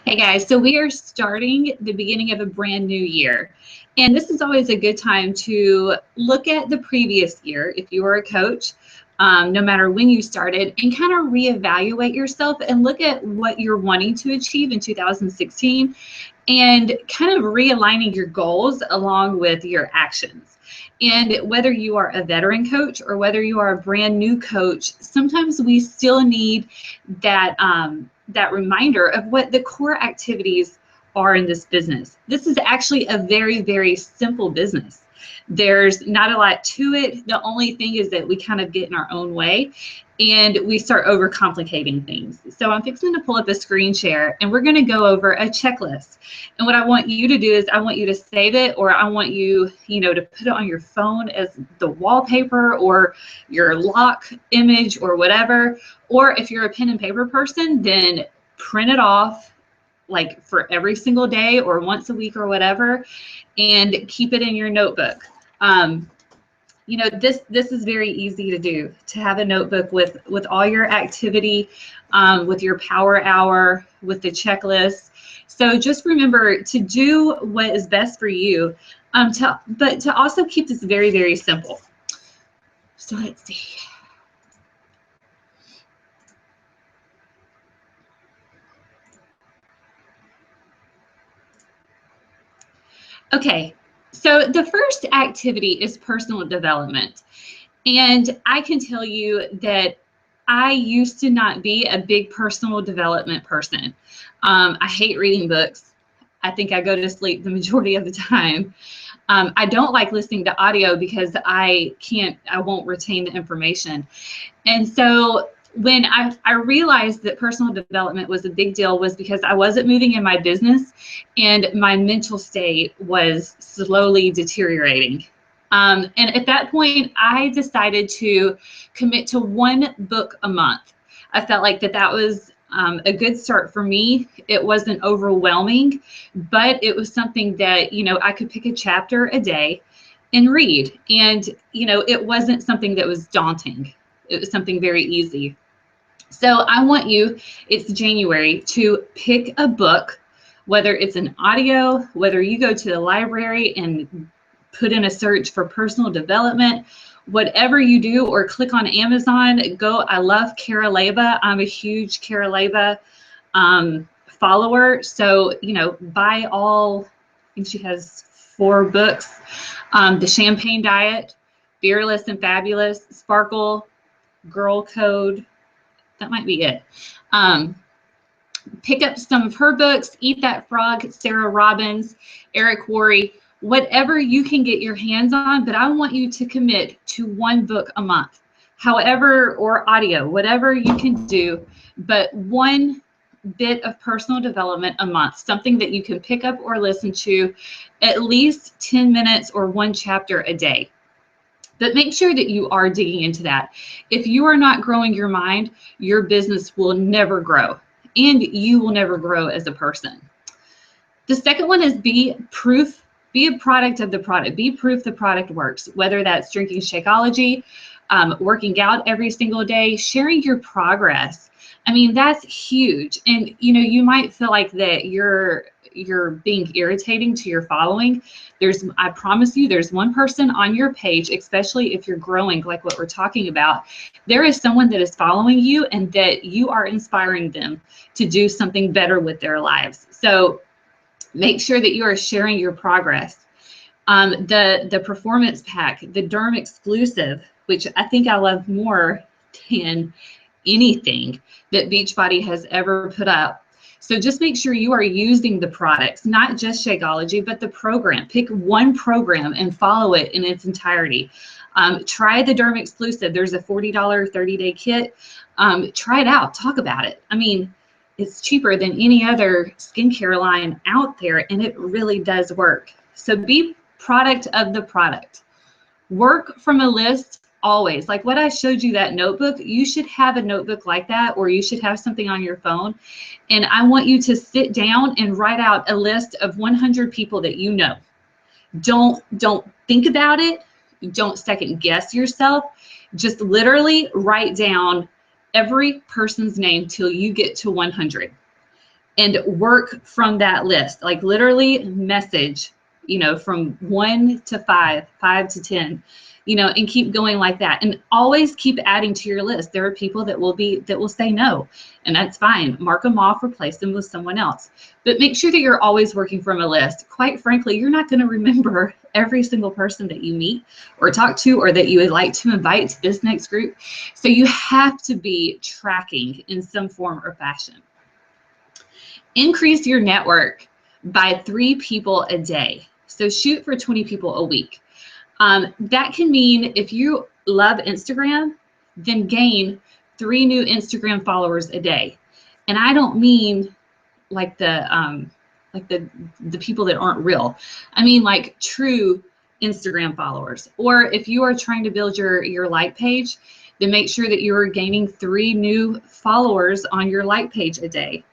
Hey guys, so we are starting the beginning of a brand new year. And this is always a good time to look at the previous year, if you were a coach, no matter when you started, and kind of reevaluate yourself and look at what you're wanting to achieve in 2016 and kind of realigning your goals along with your actions. And whether you are a veteran coach or whether you are a brand new coach, sometimes we still need that reminder of what the core activities are in this business. This is actually a very, very simple business. There's not a lot to it. The only thing is that we kind of get in our own way and we start overcomplicating things. So I'm fixing to pull up a screen share and we're going to go over a checklist. And what I want you to do is I want you to save it, or I want you, to put it on your phone as the wallpaper or your lock image or whatever. Or if you're a pen and paper person, then print it off like for every single day or once a week or whatever, and keep it in your notebook. This is very easy to do, to have a notebook with all your activity, with your power hour, with the checklist. So just remember to do what is best for you, but to also keep this very, very simple. So let's see. Okay, so the first activity is personal development. And I can tell you that I used to not be a big personal development person. I hate reading books. I think I go to sleep the majority of the time. I don't like listening to audio because I won't retain the information. And so when I realized that personal development was a big deal was because I wasn't moving in my business and my mental state was slowly deteriorating. And at that point, I decided to commit to one book a month. I felt like that was a good start for me. It wasn't overwhelming, but it was something that, I could pick a chapter a day and read. And, it wasn't something that was daunting. It was something very easy. So I want you, it's January, to pick a book, whether it's an audio, whether you go to the library and put in a search for personal development, whatever you do, or click on Amazon, go. I love Kara Leba. I'm a huge Kara Leba follower. So, buy all, I think she has 4 books, The Champagne Diet, Fearless and Fabulous, Sparkle, Girl Code. That might be it. Pick up some of her books, Eat That Frog, Sarah Robbins, Eric Worre, whatever you can get your hands on, but I want you to commit to one book a month, however, or audio, whatever you can do, but one bit of personal development a month, something that you can pick up or listen to at least 10 minutes or one chapter a day. But make sure that you are digging into that. If you are not growing your mind, your business will never grow and you will never grow as a person. The second one is be a product of the product. Be proof the product works, whether that's drinking Shakeology, working out every single day, sharing your progress. I mean, that's huge. And, you might feel like that you're being irritating to your following. I promise you, there's one person on your page, especially if you're growing like what we're talking about, there is someone that is following you and that you are inspiring them to do something better with their lives. So make sure that you are sharing your progress. The performance pack, the Derm exclusive, which I think I love more than anything that Beachbody has ever put up. So just make sure you are using the products, not just Shakeology, but the program. Pick one program and follow it in its entirety. Try the Derm exclusive. There's a $40 30-day kit. Try it out. Talk about it. I mean, it's cheaper than any other skincare line out there, and it really does work. So be product of the product. Work from a list always. Like what I showed you, that notebook, you should have a notebook like that, or you should have something on your phone. And I want you to sit down and write out a list of 100 people that you know. Don't think about it. Don't second guess yourself. Just literally write down every person's name till you get to 100. and work from that list. Like literally message, from 1 to 5, 5 to 10, and keep going like that. And always keep adding to your list. There are people that will say no, and that's fine. Mark them off, replace them with someone else. But make sure that you're always working from a list. Quite frankly, you're not going to remember every single person that you meet or talk to or that you would like to invite to this next group. So you have to be tracking in some form or fashion. Increase your network by 3 people a day. So shoot for 20 people a week. That can mean if you love Instagram, then gain 3 new Instagram followers a day. And I don't mean like the people that aren't real. I mean like true Instagram followers. Or if you are trying to build your like page, then make sure that you are gaining 3 new followers on your like page a day.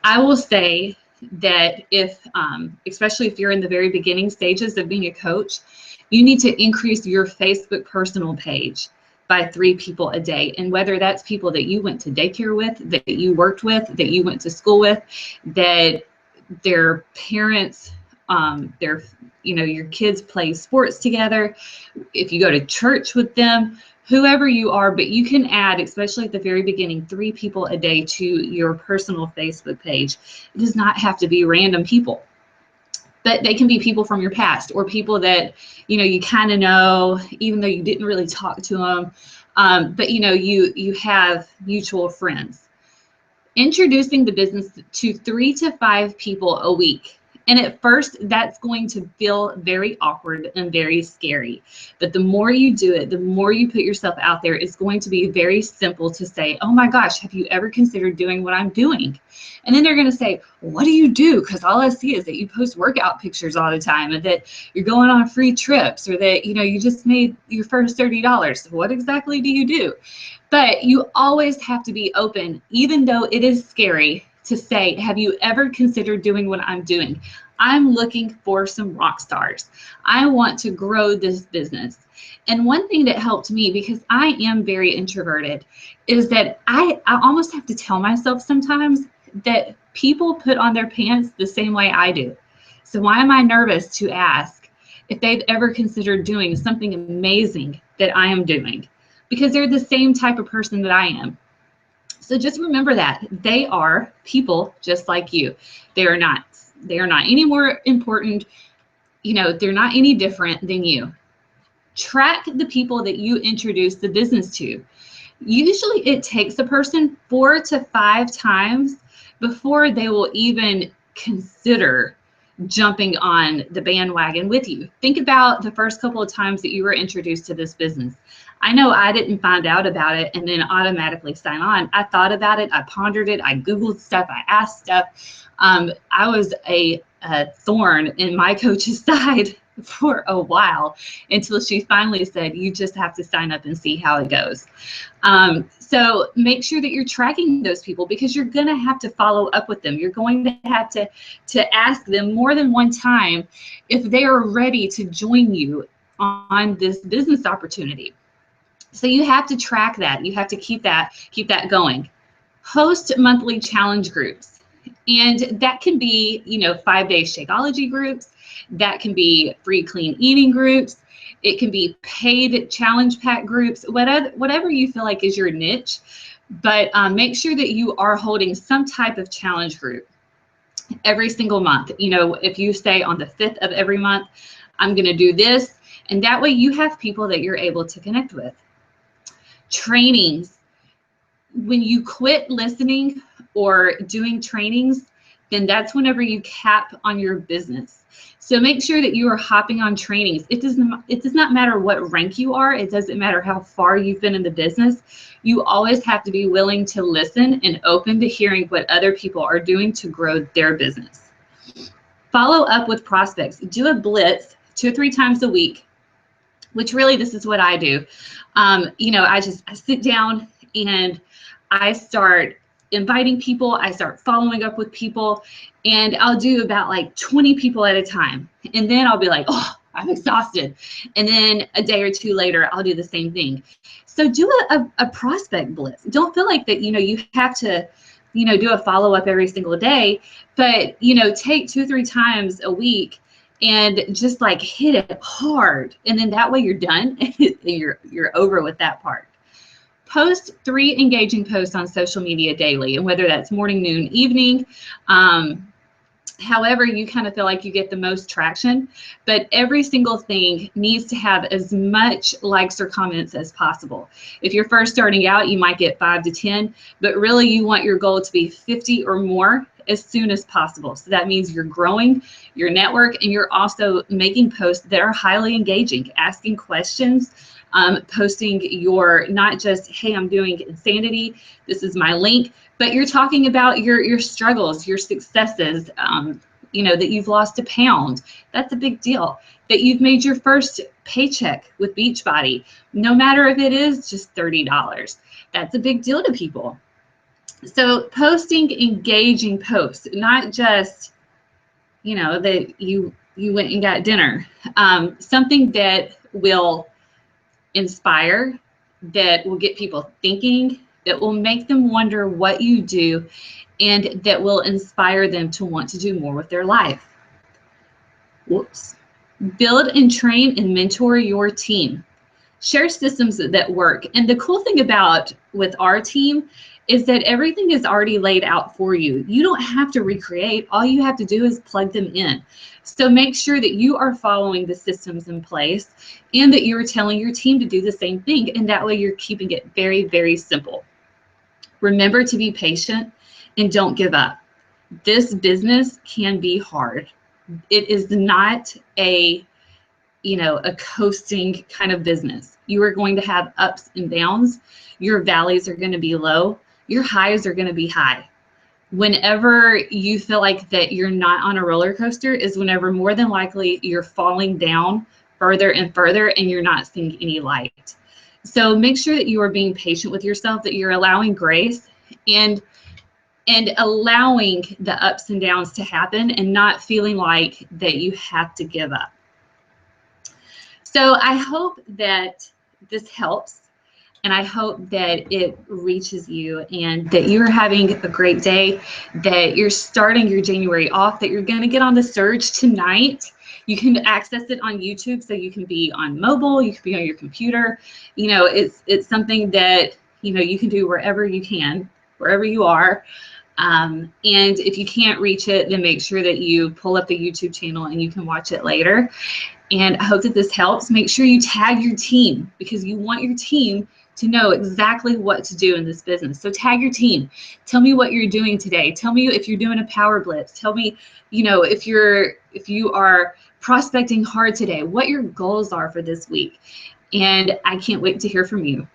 I will say that if, especially if you're in the very beginning stages of being a coach, you need to increase your Facebook personal page by 3 people a day. And whether that's people that you went to daycare with, that you worked with, that you went to school with, that their parents, your kids play sports together, if you go to church with them, whoever you are, but you can add, especially at the very beginning, 3 people a day to your personal Facebook page. It does not have to be random people, but they can be people from your past or people that, you kind of know, even though you didn't really talk to them, but you have mutual friends. Introducing the business to 3 to 5 people a week. And at first, that's going to feel very awkward and very scary. But the more you do it, the more you put yourself out there, it's going to be very simple to say, oh my gosh, have you ever considered doing what I'm doing? And then they're going to say, what do you do? Because all I see is that you post workout pictures all the time and that you're going on free trips or that, you just made your first $30. What exactly do you do? But you always have to be open, even though it is scary, to say, have you ever considered doing what I'm doing? I'm looking for some rock stars. I want to grow this business. And one thing that helped me, because I am very introverted, is that I almost have to tell myself sometimes that people put on their pants the same way I do. So why am I nervous to ask if they've ever considered doing something amazing that I am doing? Because they're the same type of person that I am. So just remember that they are people just like you. They are not any more important, they're not any different than you. Track the people that you introduce the business to. Usually it takes a person 4 to 5 times before they will even consider jumping on the bandwagon with you. Think about the first couple of times that you were introduced to this business. I know I didn't find out about it and then automatically sign on. I thought about it, I pondered it, I Googled stuff, I asked stuff. I was a thorn in my coach's side for a while until she finally said, you just have to sign up and see how it goes. So make sure that you're tracking those people, because you're going to have to follow up with them. You're going to have to ask them more than one time if they are ready to join you on this business opportunity. So you have to track that. You have to keep that going. Host monthly challenge groups. And that can be, 5-day Shakeology groups. That can be free clean eating groups. It can be paid challenge pack groups, whatever you feel like is your niche. But make sure that you are holding some type of challenge group every single month. If you say on the 5th of every month, I'm going to do this. And that way you have people that you're able to connect with. Trainings. When you quit listening or doing trainings, then that's whenever you cap on your business. So make sure that you are hopping on trainings. It does not matter what rank you are. It doesn't matter how far you've been in the business. You always have to be willing to listen and open to hearing what other people are doing to grow their business. Follow up with prospects. Do a blitz 2 or 3 times a week, which really this is what I do. I sit down and I start inviting people, I start following up with people, and I'll do about like 20 people at a time. And then I'll be like, oh, I'm exhausted. And then a day or 2 later, I'll do the same thing. So do a prospect blitz. Don't feel like that, you have to do a follow-up every single day, but, take 2-3 times a week and just like hit it hard. And then that way you're done and you're over with that part. Post 3 engaging posts on social media daily, and whether that's morning, noon, evening, however you kind of feel like you get the most traction, but every single thing needs to have as much likes or comments as possible. If you're first starting out, you might get 5 to 10, but really you want your goal to be 50 or more as soon as possible. So that means you're growing your network, and you're also making posts that are highly engaging, asking questions, posting your, not just, hey, I'm doing insanity, this is my link, but you're talking about your struggles, your successes, that you've lost a pound. That's a big deal. That you've made your first paycheck with Beachbody, no matter if it is just $30. That's a big deal to people. So posting engaging posts, not just, that you went and got dinner. Something that will inspire, that will get people thinking, that will make them wonder what you do, and that will inspire them to want to do more with their life. Whoops. Build and train and mentor your team. Share systems that work. And the cool thing about with our team is that everything is already laid out for you. You don't have to recreate. All you have to do is plug them in. So make sure that you are following the systems in place and that you're telling your team to do the same thing. And that way you're keeping it very, very simple. Remember to be patient and don't give up. This business can be hard. It is not a coasting kind of business. You are going to have ups and downs. Your valleys are going to be low. Your highs are going to be high. Whenever you feel like that you're not on a roller coaster is whenever more than likely you're falling down further and further and you're not seeing any light. So make sure that you are being patient with yourself, that you're allowing grace and allowing the ups and downs to happen and not feeling like that you have to give up. So I hope that this helps, and I hope that it reaches you and that you're having a great day, that you're starting your January off, that you're going to get on the surge tonight. You can access it on YouTube, so you can be on mobile, you can be on your computer. It's something that, you can do wherever you can, wherever you are. And if you can't reach it, then make sure that you pull up the YouTube channel and you can watch it later. And I hope that this helps. Make sure you tag your team, because you want your team to know exactly what to do in this business. So tag your team. Tell me what you're doing today. Tell me if you're doing a power blitz. Tell me, if you are prospecting hard today, what your goals are for this week. And I can't wait to hear from you.